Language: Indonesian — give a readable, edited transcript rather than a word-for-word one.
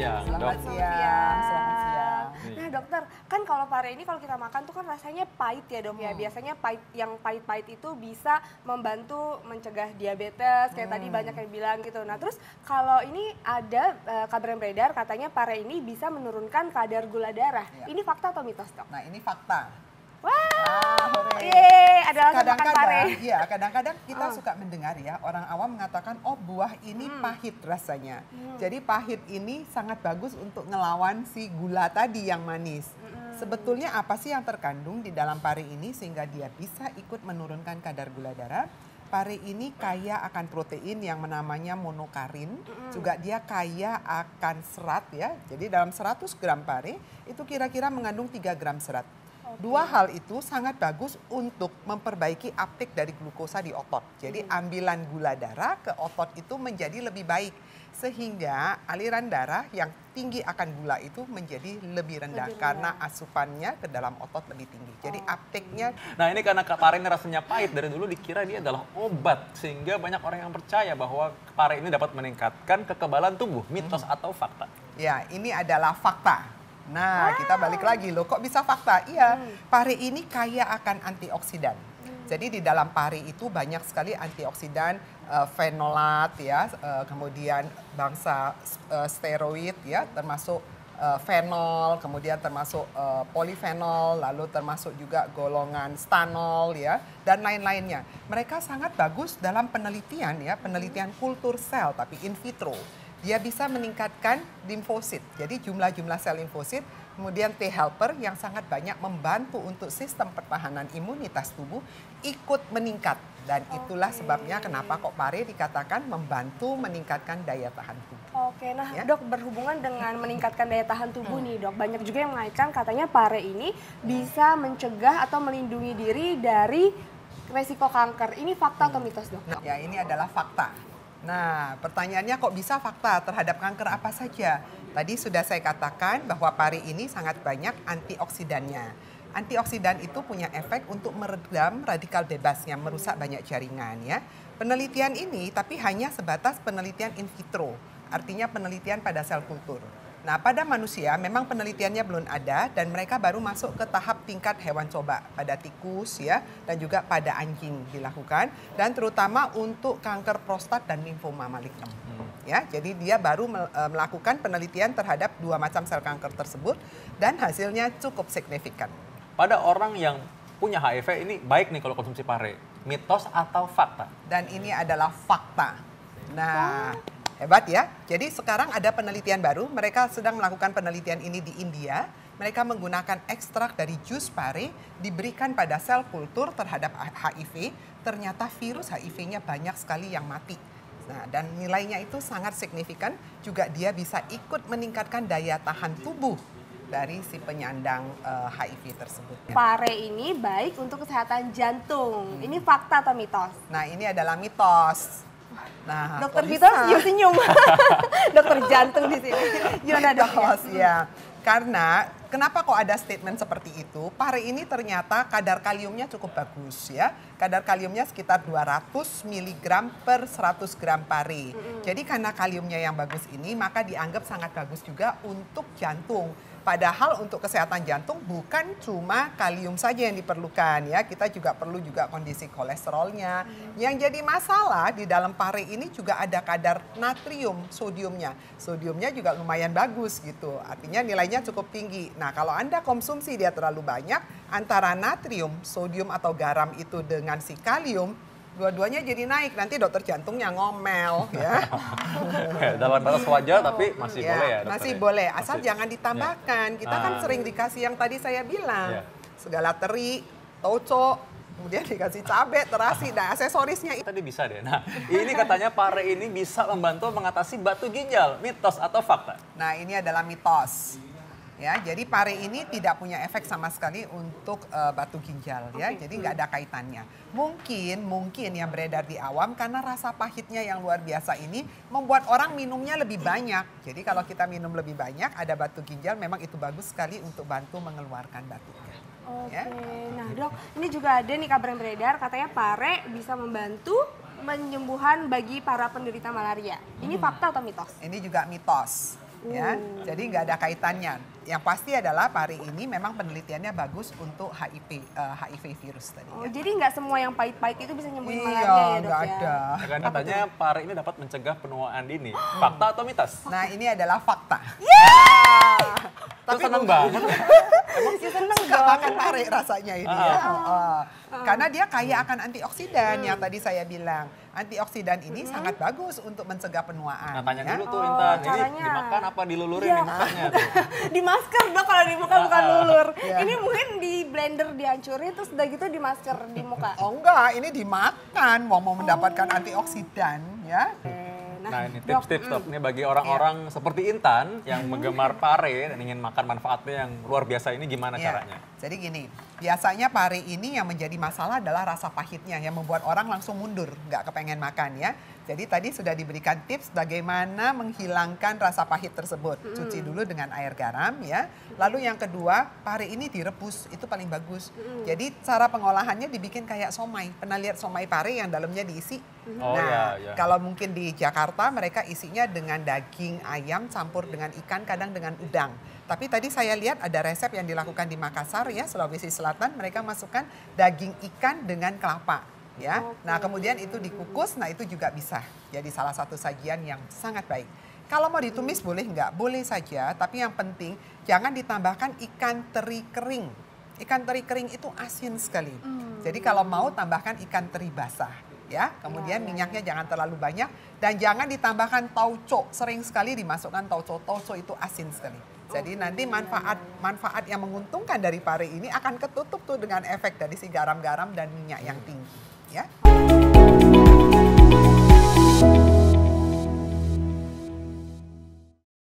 siang, Dok. Selamat siang. Selamat siang. Nah dokter, kan kalau pare ini kalau kita makan tuh kan rasanya pahit ya dok ya. Biasanya yang pahit-pahit itu bisa membantu mencegah diabetes, kayak tadi banyak yang bilang gitu. Nah terus kalau ini ada kabar yang beredar katanya pare ini bisa menurunkan kadar gula darah. Ya. Ini fakta atau mitos dok? Nah ini fakta. Wah, hore. ada langsung makan pare. Iya, kadang-kadang kita suka mendengar ya, orang awam mengatakan, oh buah ini pahit rasanya. Jadi pahit ini sangat bagus untuk ngelawan si gula tadi yang manis. Sebetulnya apa sih yang terkandung di dalam pare ini sehingga dia bisa ikut menurunkan kadar gula darah? Pare ini kaya akan protein yang namanya monokarin, juga dia kaya akan serat ya. Jadi dalam 100 gram pare itu kira-kira mengandung 3 gram serat. Dua hal itu sangat bagus untuk memperbaiki uptake dari glukosa di otot. Jadi ambilan gula darah ke otot itu menjadi lebih baik. Sehingga aliran darah yang tinggi akan gula itu menjadi lebih rendah. Karena asupannya ke dalam otot lebih tinggi. Jadi uptake-nya. Nah ini karena pare ini rasanya pahit, dari dulu dikira dia adalah obat. Sehingga banyak orang yang percaya bahwa pare ini dapat meningkatkan kekebalan tubuh. Mitos atau fakta? Ya, ini adalah fakta. Nah, kita balik lagi loh, kok bisa fakta? Iya, pare ini kaya akan antioksidan. Jadi di dalam pare itu banyak sekali antioksidan, fenolat ya, kemudian bangsa steroid ya, termasuk fenol, kemudian termasuk polifenol, lalu termasuk juga golongan stanol ya, dan lain-lainnya. Mereka sangat bagus dalam penelitian ya, penelitian kultur sel tapi in vitro. Dia bisa meningkatkan limfosit, jadi jumlah-jumlah sel limfosit, kemudian T helper yang sangat banyak membantu untuk sistem pertahanan imunitas tubuh ikut meningkat. Dan itulah sebabnya kenapa kok pare dikatakan membantu meningkatkan daya tahan tubuh. Oke, nah Ya. dok berhubungan dengan meningkatkan daya tahan tubuh nih dok, banyak juga yang mengaitkan katanya pare ini bisa mencegah atau melindungi diri dari resiko kanker. Ini fakta atau mitos dok? Ya, ini adalah fakta. Nah, pertanyaannya kok bisa fakta terhadap kanker apa saja? Tadi sudah saya katakan bahwa pare ini sangat banyak antioksidannya. Antioksidan itu punya efek untuk meredam radikal bebas yang merusak banyak jaringan ya. Penelitian ini tapi hanya sebatas penelitian in vitro, artinya penelitian pada sel kultur. Nah, pada manusia memang penelitiannya belum ada dan mereka baru masuk ke tahap tingkat hewan coba pada tikus ya dan juga pada anjing dilakukan dan terutama untuk kanker prostat dan limfoma malignem. Ya, jadi dia baru melakukan penelitian terhadap 2 macam sel kanker tersebut dan hasilnya cukup signifikan. Pada orang yang punya HIV ini baik nih kalau konsumsi pare. Mitos atau fakta? Dan ini adalah fakta. Nah, hebat ya. Jadi sekarang ada penelitian baru, mereka sedang melakukan penelitian ini di India. Mereka menggunakan ekstrak dari jus pare, diberikan pada sel kultur terhadap HIV. Ternyata virus HIV-nya banyak sekali yang mati. Nah, dan nilainya itu sangat signifikan, juga dia bisa ikut meningkatkan daya tahan tubuh dari si penyandang HIV tersebut. Pare ini baik untuk kesehatan jantung. Ini fakta atau mitos? Nah, ini adalah mitos. Nah, Dokter kok Vito bisa? senyum-senyum. Dokter jantung di sini. Gimana dok? Mitos, ya. Karena kenapa kok ada statement seperti itu? Pare ini ternyata kadar kaliumnya cukup bagus ya. Kadar kaliumnya sekitar 200 mg per 100 gram pare. Jadi karena kaliumnya yang bagus ini maka dianggap sangat bagus juga untuk jantung. Padahal untuk kesehatan jantung bukan cuma kalium saja yang diperlukan ya. Kita juga perlu juga kondisi kolesterolnya. Yang jadi masalah di dalam pare ini juga ada kadar natrium, sodiumnya. Sodiumnya juga lumayan bagus gitu. Artinya nilainya cukup tinggi. Nah, kalau Anda konsumsi dia terlalu banyak antara natrium, sodium atau garam itu dengan si kalium, dua-duanya jadi naik, nanti dokter jantungnya ngomel ya. Dalam batas wajar tapi masih boleh ya dokter? Masih ya? boleh, asal Masih. jangan ditambahkan. Kita kan sering dikasih yang tadi saya bilang. Segala teri, toco, kemudian dikasih cabai, terasi, dan aksesorisnya itu. Tadi bisa deh. Nah, ini katanya pare ini bisa membantu mengatasi batu ginjal. Mitos atau fakta? Nah, ini adalah mitos. Ya, jadi pare ini tidak punya efek sama sekali untuk batu ginjal ya. Jadi nggak ada kaitannya. Mungkin yang beredar di awam karena rasa pahitnya yang luar biasa ini membuat orang minumnya lebih banyak. Jadi kalau kita minum lebih banyak ada batu ginjal memang itu bagus sekali untuk bantu mengeluarkan batunya. Oke, Ya. nah dok, ini juga ada nih kabar yang beredar katanya pare bisa membantu penyembuhan bagi para penderita malaria. Ini fakta atau mitos? Ini juga mitos. Ya, jadi nggak ada kaitannya. Yang pasti adalah pari ini memang penelitiannya bagus untuk HIV virus tadi. Oh, Ya. jadi nggak semua yang pahit-pahit itu bisa nyembuhin Iya, malaria ya, Dok nggak ya? ada. Dan katanya pari ini dapat mencegah penuaan dini. Fakta atau mitos? Nah, ini adalah fakta. Tapi seneng banget. Masih seneng Suka dong. makan pare rasanya ini ya. Karena dia kaya akan antioksidan yang tadi saya bilang. Antioksidan ini sangat bagus untuk mencegah penuaan. Nah, tanya ya. dulu tuh Intan, ini caranya. dimakan apa dilulurin Iya. nih mukanya tuh? Di masker dok, kalau di muka bukan lulur. Iya. Ini mungkin di blender dihancurin terus udah gitu di masker di muka. Oh enggak, ini dimakan mau mendapatkan antioksidan ya. Nah ini Dok, tips-tips dok, ini bagi orang-orang seperti Intan yang menggemar pare dan ingin makan manfaatnya yang luar biasa ini gimana Ya, caranya? jadi gini, biasanya pare ini yang menjadi masalah adalah rasa pahitnya yang membuat orang langsung mundur, nggak kepengen makan ya. Jadi tadi sudah diberikan tips bagaimana menghilangkan rasa pahit tersebut. Cuci dulu dengan air garam ya. Lalu yang kedua, pare ini direbus, itu paling bagus. Jadi cara pengolahannya dibikin kayak somai. Pernah lihat somai pare yang dalamnya diisi? Oh, Nah, iya, iya. kalau mungkin di Jakarta mereka isinya dengan daging ayam campur dengan ikan, kadang dengan udang. Tapi tadi saya lihat ada resep yang dilakukan di Makassar ya, Sulawesi Selatan, mereka masukkan daging ikan dengan kelapa. Ya, nah kemudian itu dikukus, nah itu juga bisa jadi salah satu sajian yang sangat baik. Kalau mau ditumis boleh nggak? Boleh saja, tapi yang penting jangan ditambahkan ikan teri kering. Ikan teri kering itu asin sekali. Jadi kalau mau tambahkan ikan teri basah. Ya, kemudian minyaknya jangan terlalu banyak dan jangan ditambahkan tauco. Sering sekali dimasukkan tauco. Tauco itu asin sekali. Jadi nanti manfaat yang menguntungkan dari pare ini akan ketutup tuh dengan efek dari si garam-garam dan minyak yang tinggi. Ya.